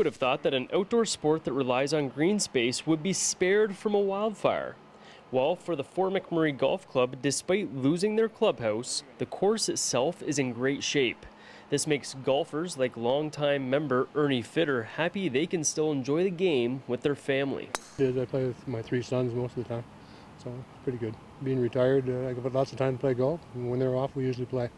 would have thought that an outdoor sport that relies on green space would be spared from a wildfire? Well, for the Fort McMurray Golf Club, despite losing their clubhouse, the course itself is in great shape. This makes golfers like longtime member Ernie Fitter happy they can still enjoy the game with their family. I play with my 3 sons most of the time, so pretty good. Being retired, I have lots of time to play golf, and when they're off, we usually play.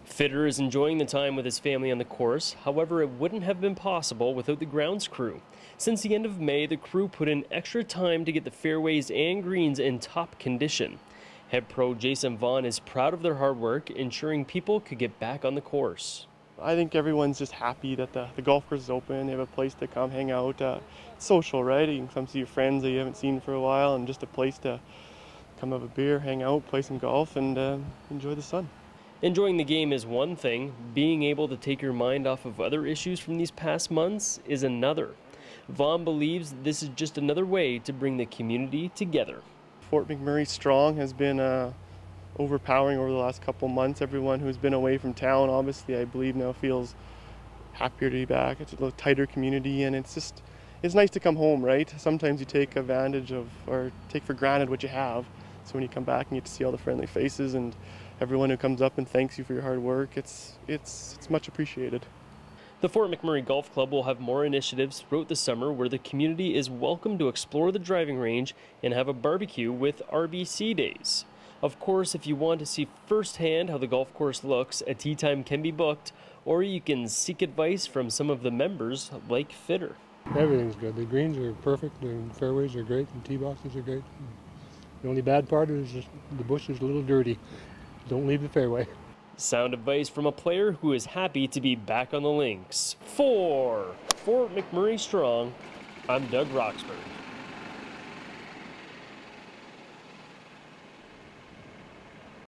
Fitter is enjoying the time with his family on the course. However, it wouldn't have been possible without the grounds crew. Since the end of May, the crew put in extra time to get the fairways and greens in top condition. Head pro Jason Vaughn is proud of their hard work, ensuring people could get back on the course. I think everyone's just happy that the golf course is open. They have a place to come hang out. It's social, right? You can come see your friends that you haven't seen for a while, and just a place to come have a beer, hang out, play some golf, and enjoy the sun. Enjoying the game is one thing. Being able to take your mind off of other issues from these past months is another. Vaughn believes this is just another way to bring the community together. Fort McMurray Strong has been overpowering over the last couple months. Everyone who's been away from town, obviously, I believe now feels happier to be back. It's a little tighter community, and it's nice to come home, right? Sometimes you take advantage of or take for granted what you have. So when you come back and you get to see all the friendly faces and everyone who comes up and thanks you for your hard work, it's much appreciated. The Fort McMurray Golf Club will have more initiatives throughout the summer where the community is welcome to explore the driving range and have a barbecue with RBC days. Of course, if you want to see firsthand how the golf course looks, a tee time can be booked, or you can seek advice from some of the members like Fitter. Everything's good. The greens are perfect, the fairways are great, the tee boxes are great. The only bad part is just the bush is a little dirty. Don't leave the fairway. Sound advice from a player who is happy to be back on the links. For Fort McMurray Strong, I'm Doug Roxburgh.